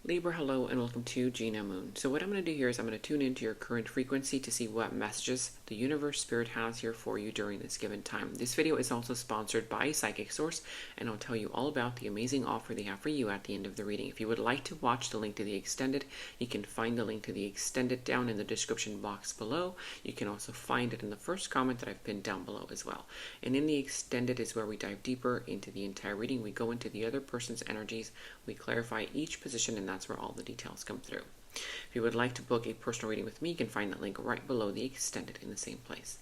Libra, hello, and welcome to Gena Moon. So what I'm going to do here is I'm going to tune into your current frequency to see what messages the universe spirit has here for you during this given time. This video is also sponsored by Psychic Source, and I'll tell you all about the amazing offer they have for you at the end of the reading. If you would like to watch the link to the extended, you can find the link to the extended down in the description box below. You can also find it in the first comment that I've pinned down below as well. And in the extended is where we dive deeper into the entire reading. We go into the other person's energies, we clarify each position, and that's where all the details come through. If you would like to book a personal reading with me, you can find that link right below the extended in the same place.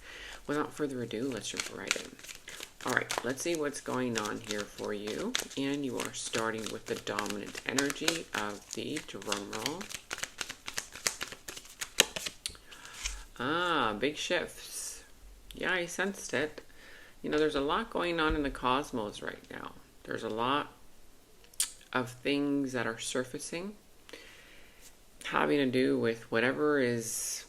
Without further ado, let's jump right in. All right, let's see what's going on here for you. And you are starting with the dominant energy of the drum roll. Big shifts. Yeah, I sensed it. You know, there's a lot going on in the cosmos right now. There's a lot of things that are surfacing having to do with whatever is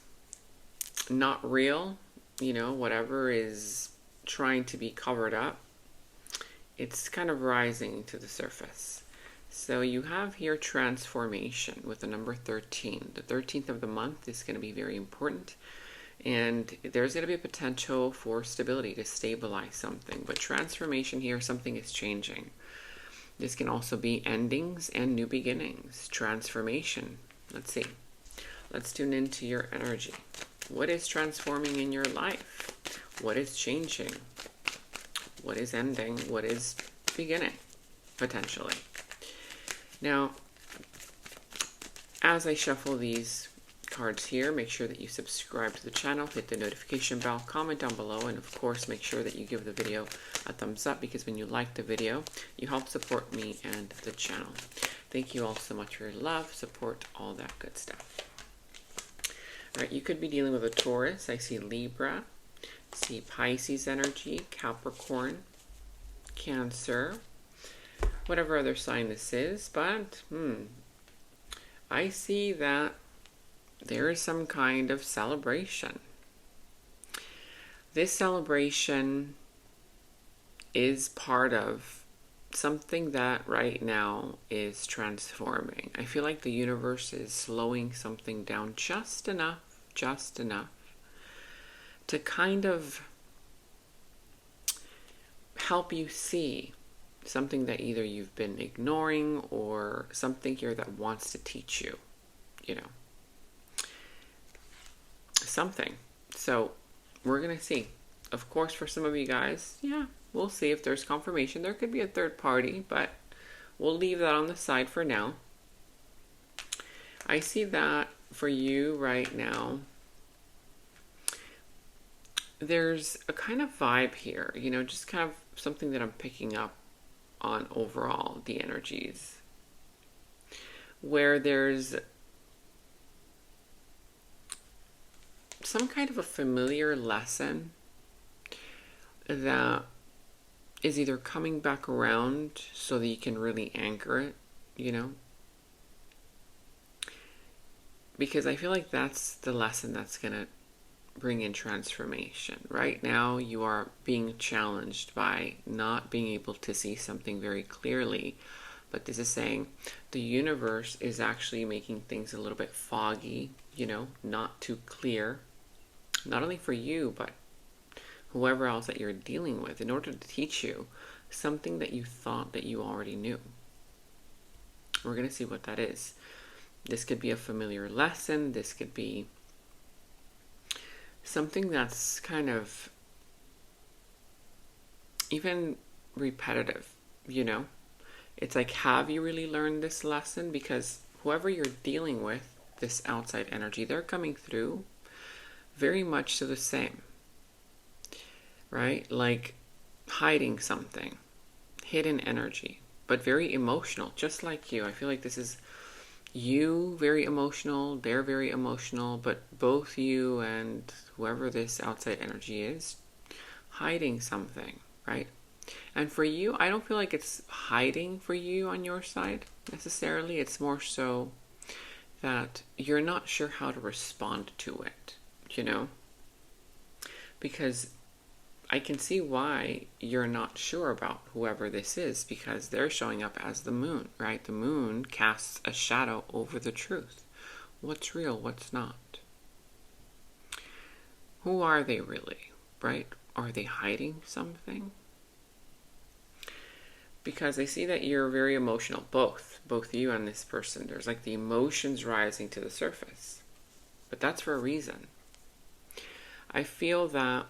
not real, you know, whatever is trying to be covered up. It's kind of rising to the surface. So you have here transformation with the number 13. The 13th of the month is going to be very important. And there's going to be a potential for stability, to stabilize something. But transformation here, something is changing. This can also be endings and new beginnings. Transformation. Let's see. Let's tune into your energy. What is transforming in your life? What is changing? What is ending? What is beginning, potentially? Now, as I shuffle these cards here, make sure that you subscribe to the channel, hit the notification bell, comment down below, and of course make sure that you give the video a thumbs up, because when you like the video, you help support me and the channel. Thank you all so much for your love, support, all that good stuff. All right, you could be dealing with a Taurus. I see Libra, see Pisces energy, Capricorn, Cancer, whatever other sign this is, but I see that there is some kind of celebration. This celebration is part of something that right now is transforming. I feel like the universe is slowing something down just enough to kind of help you see something that either you've been ignoring or something here that wants to teach you, you know, something. So we're gonna see. Of course, for some of you guys, yeah, we'll see if there's confirmation. There could be a third party, but we'll leave that on the side for now. I see that for you right now, there's a kind of vibe here, you know, just kind of something that I'm picking up on overall, the energies, where there's some kind of a familiar lesson that is either coming back around so that you can really anchor it, you know, because I feel like that's the lesson that's going to bring in transformation. Right now, you are being challenged by not being able to see something very clearly, but this is saying the universe is actually making things a little bit foggy, you know, not too clear, not only for you, but whoever else that you're dealing with, in order to teach you something that you thought that you already knew. We're going to see what that is. This could be a familiar lesson. This could be something that's kind of even repetitive, you know? It's like, have you really learned this lesson? Because whoever you're dealing with, this outside energy, they're coming through very much to the same, right? Like hiding something, hidden energy, but very emotional, just like you. I feel like this is you, very emotional, they're very emotional, but both you and whoever this outside energy is, hiding something, right? And for you, I don't feel like it's hiding for you on your side necessarily. It's more so that you're not sure how to respond to it, you know? Because I can see why you're not sure about whoever this is, because they're showing up as the moon, right? The moon casts a shadow over the truth. What's real, what's not? Who are they really, right? Are they hiding something? Because I see that you're very emotional, both you and this person. There's like the emotions rising to the surface. But that's for a reason. I feel that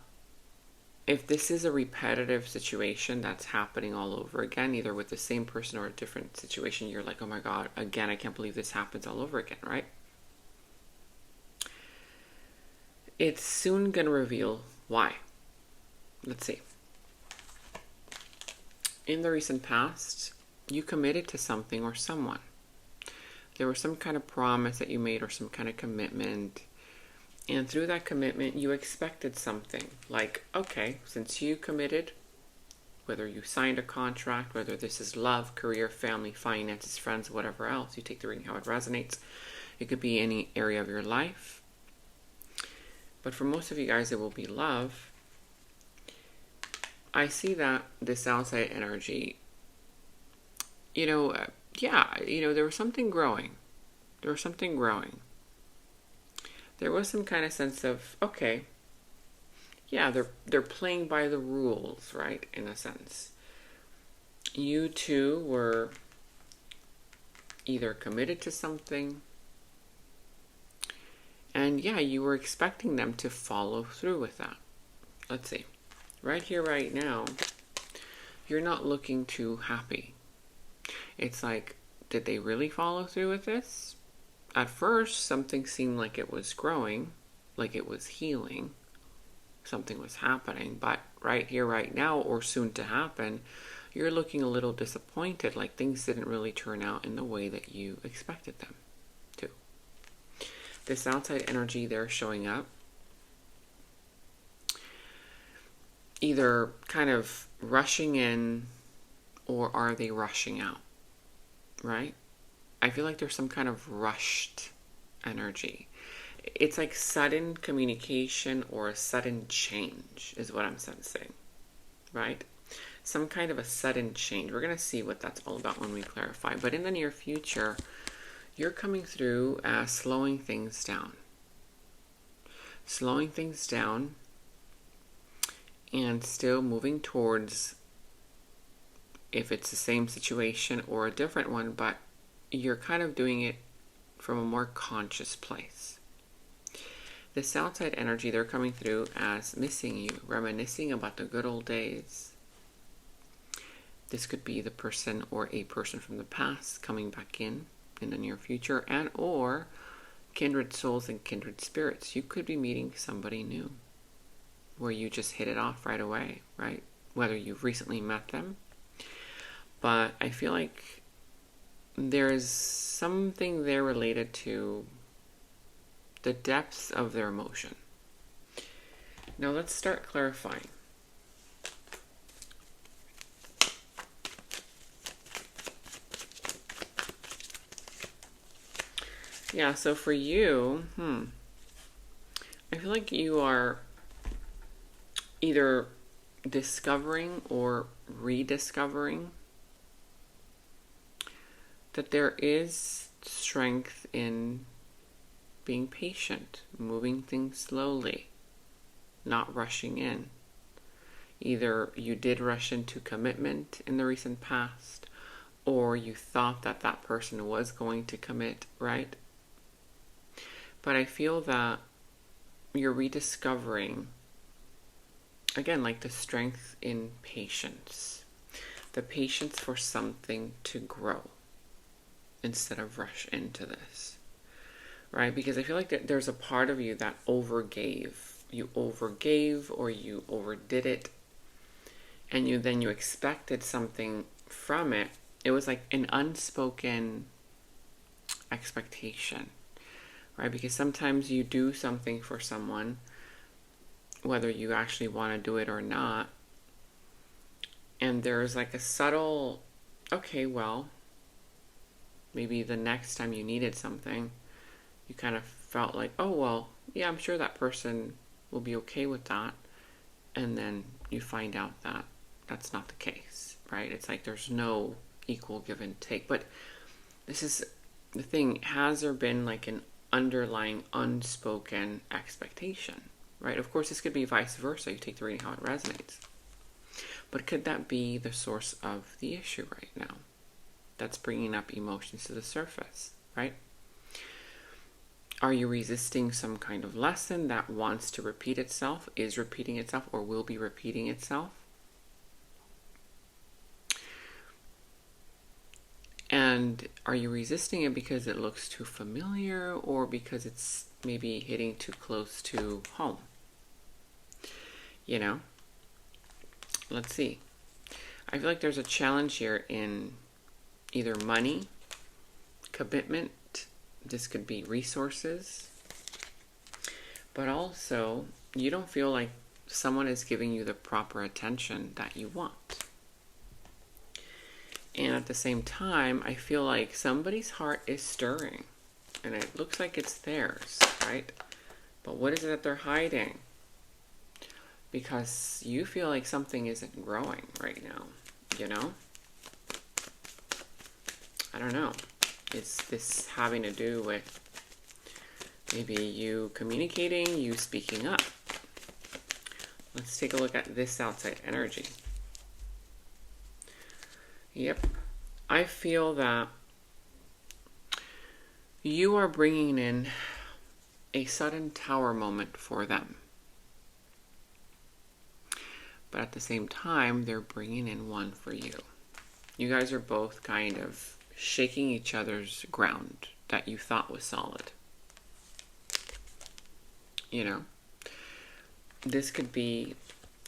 if this is a repetitive situation that's happening all over again, either with the same person or a different situation, you're like, oh my God, again, I can't believe this happens all over again, right? It's soon going to reveal why. Let's see. In the recent past, you committed to something or someone. There was some kind of promise that you made or some kind of commitment. And through that commitment, you expected something. Like, okay, since you committed, whether you signed a contract, whether this is love, career, family, finances, friends, whatever else, you take the reading how it resonates. It could be any area of your life. But for most of you guys, it will be love. I see that this outside energy, there was something growing. There was something growing. There was some kind of sense of, okay, yeah, they're playing by the rules, right, in a sense. You two were either committed to something, and yeah, you were expecting them to follow through with that. Let's see. Right here, right now, you're not looking too happy. It's like, did they really follow through with this? At first, something seemed like it was growing, like it was healing. Something was happening. But right here, right now, or soon to happen, you're looking a little disappointed, like things didn't really turn out in the way that you expected them to. This outside energy, they're showing up. Either kind of rushing in, or are they rushing out, right? I feel like there's some kind of rushed energy. It's like sudden communication or a sudden change is what I'm sensing, right? Some kind of a sudden change. We're going to see what that's all about when we clarify. But in the near future, you're coming through as slowing things down. Slowing things down. And still moving towards, if it's the same situation or a different one, but you're kind of doing it from a more conscious place. This outside energy, they're coming through as missing you, reminiscing about the good old days. This could be the person or a person from the past coming back in the near future, and or kindred souls and kindred spirits. You could be meeting somebody new, where you just hit it off right away, right? Whether you've recently met them. But I feel like there's something there related to the depths of their emotion. Now let's start clarifying. Yeah, so for you, I feel like you are either discovering or rediscovering that there is strength in being patient, moving things slowly, not rushing in. Either you did rush into commitment in the recent past, or you thought that that person was going to commit, right? But I feel that you're rediscovering, again, like the strength in patience. The patience for something to grow instead of rush into this, right? Because I feel like there's a part of you that overgave. You overgave or you overdid it, and you expected something from it. It was like an unspoken expectation, right? Because sometimes you do something for someone, whether you actually want to do it or not, and there's like a subtle, okay, well, maybe the next time you needed something, you kind of felt like, oh, well, yeah, I'm sure that person will be okay with that. And then you find out that that's not the case, right? It's like there's no equal give and take. But this is the thing. Has there been like an underlying unspoken expectation, right? Of course, this could be vice versa. You take the reading how it resonates. But could that be the source of the issue right now that's bringing up emotions to the surface, right? Are you resisting some kind of lesson that wants to repeat itself, is repeating itself, or will be repeating itself? And are you resisting it because it looks too familiar, or because it's maybe hitting too close to home? You know? Let's see. I feel like there's a challenge here in either money, commitment. This could be resources. But also, you don't feel like someone is giving you the proper attention that you want. And at the same time, I feel like somebody's heart is stirring. And it looks like it's theirs, right? But what is it that they're hiding? Because you feel like something isn't growing right now, you know? I don't know. Is this having to do with maybe you communicating, you speaking up? Let's take a look at this outside energy. Yep. I feel that you are bringing in a sudden tower moment for them. But at the same time, they're bringing in one for you. You guys are both kind of shaking each other's ground that you thought was solid. You know? This could be,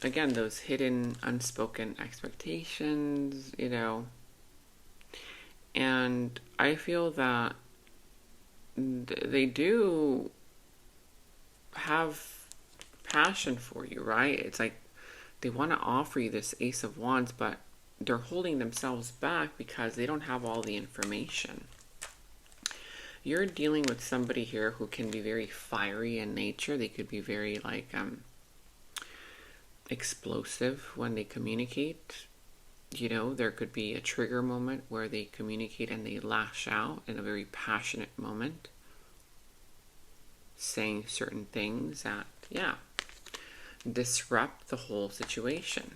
again, those hidden, unspoken expectations, you know. And I feel that they do have passion for you, right? It's like they want to offer you this Ace of Wands, but they're holding themselves back because they don't have all the information. You're dealing with somebody here who can be very fiery in nature. They could be very explosive when they communicate. You know, there could be a trigger moment where they communicate and they lash out in a very passionate moment, saying certain things that, disrupt the whole situation.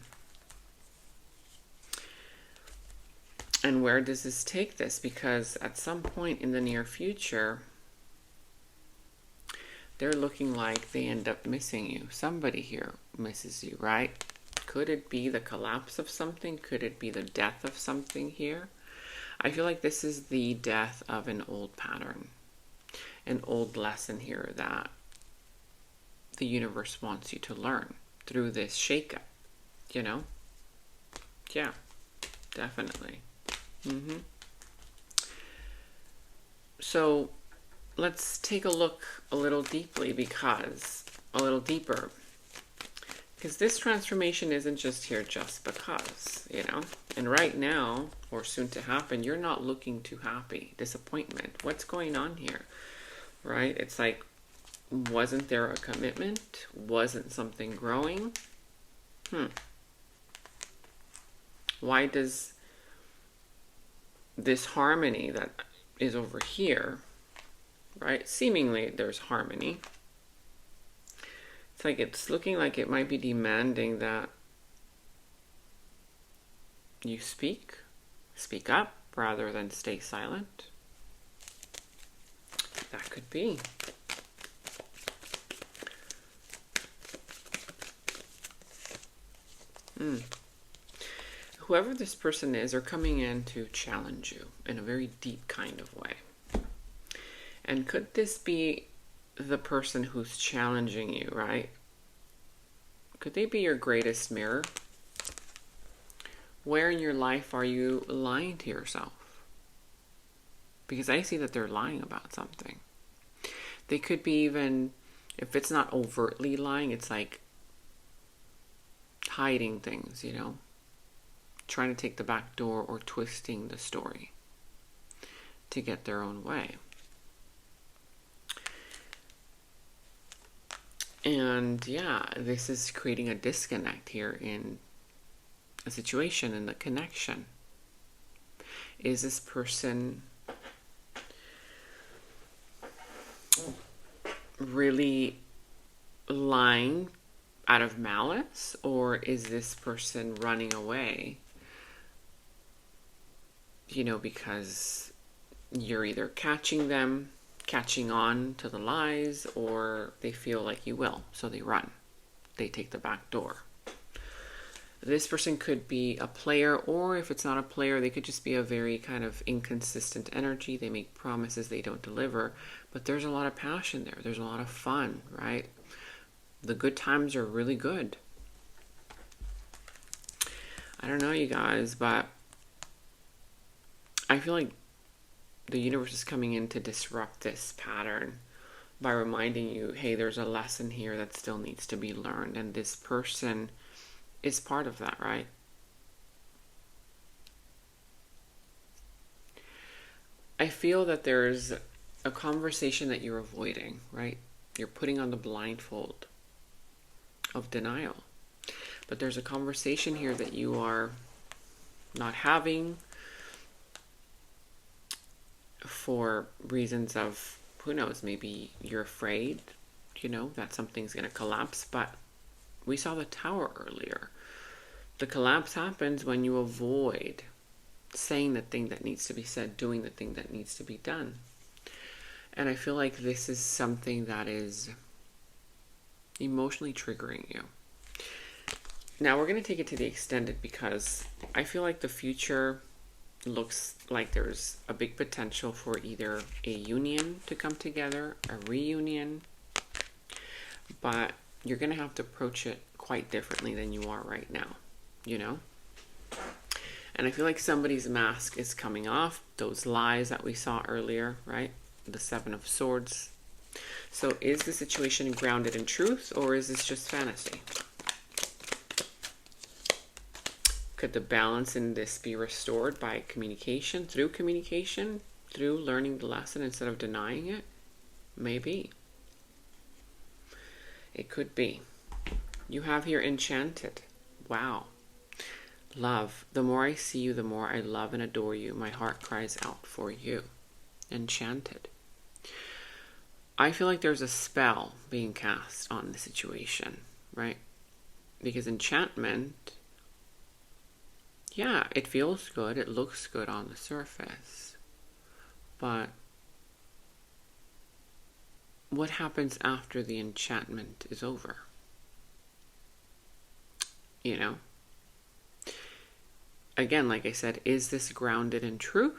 And where does this take this? Because at some point in the near future, they're looking like they end up missing you. Somebody here misses you, right? Could it be the collapse of something? Could it be the death of something here? I feel like this is the death of an old pattern, an old lesson here that the universe wants you to learn through this shakeup, you know? Yeah, definitely. So let's take a look a little deeper, because this transformation isn't just here just because, you know. And right now, or soon to happen, you're not looking too happy. Disappointment. What's going on here? Right? It's like, wasn't there a commitment? Wasn't something growing? Why does this harmony that is over here, right? Seemingly there's harmony. It's like it's looking like it might be demanding that you speak up rather than stay silent. That could be. Whoever this person is, are coming in to challenge you in a very deep kind of way. And could this be the person who's challenging you, right? Could they be your greatest mirror? Where in your life are you lying to yourself? Because I see that they're lying about something. They could be even, if it's not overtly lying, it's like hiding things, you know? Trying to take the back door or twisting the story to get their own way. And yeah, this is creating a disconnect here in a situation, in the connection. Is this person really lying out of malice, or is this person running away, because you're either catching on to the lies, or they feel like you will, so they run. They take the back door. This person could be a player, or if it's not a player, they could just be a very kind of inconsistent energy. They make promises, they don't deliver, but there's a lot of passion there. There's a lot of fun, right? The good times are really good. I don't know, you guys, but I feel like the universe is coming in to disrupt this pattern by reminding you, hey, there's a lesson here that still needs to be learned, and this person is part of that, right? I feel that there's a conversation that you're avoiding, right? You're putting on the blindfold of denial. But there's a conversation here that you are not having for reasons of, who knows, maybe you're afraid, that something's going to collapse. But we saw the tower earlier. The collapse happens when you avoid saying the thing that needs to be said, doing the thing that needs to be done. And I feel like this is something that is emotionally triggering you. Now we're going to take it to the extended, because I feel like the future looks like there's a big potential for either a union to come together, a reunion, but you're going to have to approach it quite differently than you are right now, And I feel like somebody's mask is coming off, those lies that we saw earlier, right? The 7 of Swords. So is the situation grounded in truth, or is this just fantasy? Could the balance in this be restored by communication, through learning the lesson instead of denying it? Maybe. It could be. You have here Enchanted. Wow. Love. The more I see you, the more I love and adore you. My heart cries out for you. Enchanted. I feel like there's a spell being cast on the situation, right? Because enchantment, yeah, it feels good. It looks good on the surface. But what happens after the enchantment is over? Again, like I said, is this grounded in truth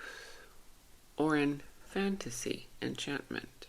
or in fantasy enchantment?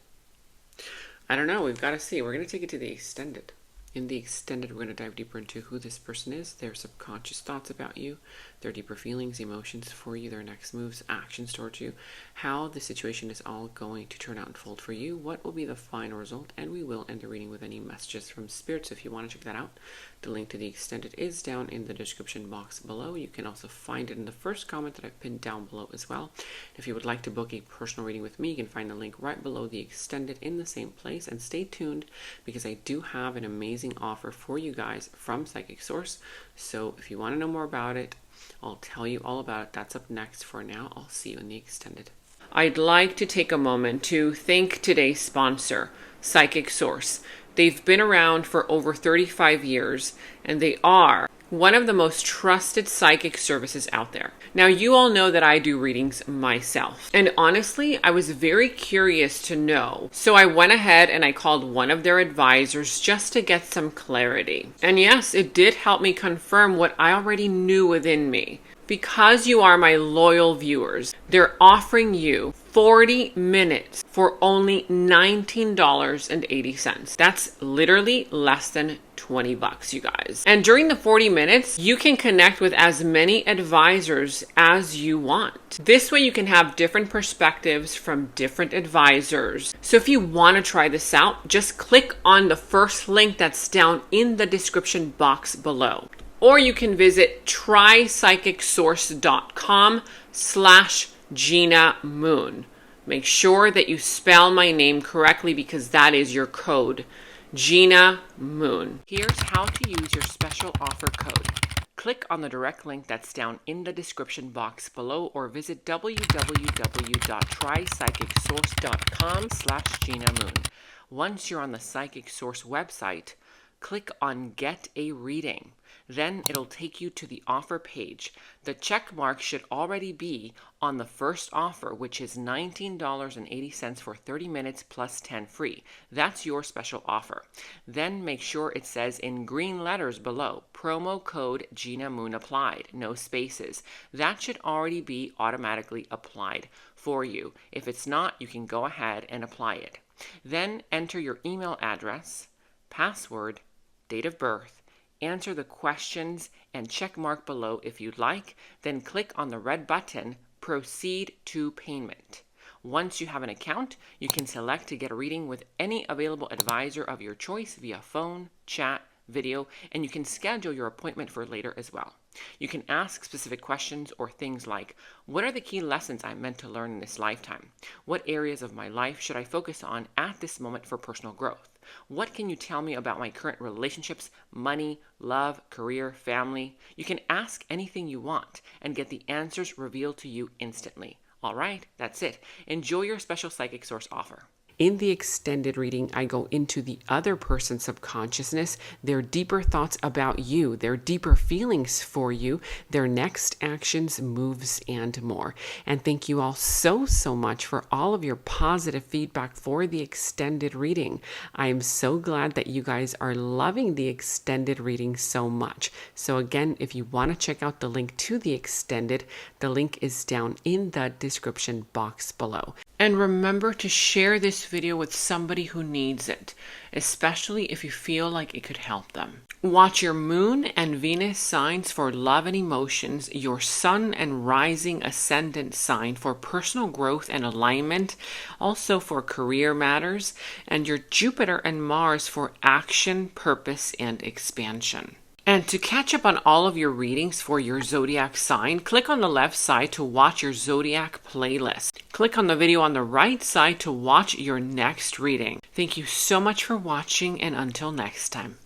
I don't know. We've got to see. We're going to take it to the extended. In the extended, we're going to dive deeper into who this person is, their subconscious thoughts about you, their deeper feelings, emotions for you, their next moves, actions towards you, how the situation is all going to turn out and unfold for you, what will be the final result, and we will end the reading with any messages from Spirit. So if you want to check that out, the link to the extended is down in the description box below. You can also find it in the first comment that I've pinned down below as well. If you would like to book a personal reading with me, you can find the link right below the extended in the same place. And stay tuned, because I do have an amazing offer for you guys from Psychic Source. So if you want to know more about it, I'll tell you all about it. That's up next. For now, I'll see you in the extended. I'd like to take a moment to thank today's sponsor, Psychic Source. They've been around for over 35 years, and they are one of the most trusted psychic services out there. Now, you all know that I do readings myself. And honestly, I was very curious to know. So I went ahead and I called one of their advisors just to get some clarity. And yes, it did help me confirm what I already knew within me. Because you are my loyal viewers, they're offering you 40 minutes for only $19.80. That's literally less than $20, you guys. And during the 40 minutes, you can connect with as many advisors as you want. This way you can have different perspectives from different advisors. So if you want to try this out, just click on the first link that's down in the description box below. Or you can visit trypsychicsource.com/Gena Moon. Make sure that you spell my name correctly, because that is your code Gena Moon. Here's how to use your special offer code. Click on the direct link that's down in the description box below or visit www.trypsychicsource.com/GenaMoon. Once you're on the Psychic Source website, click on Get a Reading. Then it'll take you to the offer page. The check mark should already be on the first offer, which is $19.80 for 30 minutes plus 10 free. That's your special offer. Then make sure it says in green letters below, promo code Gena Moon applied, no spaces. That should already be automatically applied for you. If it's not, you can go ahead and apply it. Then enter your email address, password, date of birth, answer the questions and check mark below if you'd like, then click on the red button, Proceed to Payment. Once you have an account, you can select to get a reading with any available advisor of your choice via phone, chat, video, and you can schedule your appointment for later as well. You can ask specific questions or things like, what are the key lessons I'm meant to learn in this lifetime? What areas of my life should I focus on at this moment for personal growth? What can you tell me about my current relationships, money, love, career, family? You can ask anything you want and get the answers revealed to you instantly. All right, that's it. Enjoy your special Psychic Source offer. In the extended reading, I go into the other person's subconsciousness, their deeper thoughts about you, their deeper feelings for you, their next actions, moves, and more. And thank you all so much for all of your positive feedback for the extended reading. I am so glad that you guys are loving the extended reading so much. So again, if you want to check out the link to the extended, the link is down in the description box below. And remember to share this video with somebody who needs it, especially if you feel like it could help them. Watch your moon and Venus signs for love and emotions, your sun and rising ascendant sign for personal growth and alignment, also for career matters, and your Jupiter and Mars for action, purpose, and expansion. And to catch up on all of your readings for your zodiac sign, click on the left side to watch your zodiac playlist. Click on the video on the right side to watch your next reading. Thank you so much for watching, and until next time.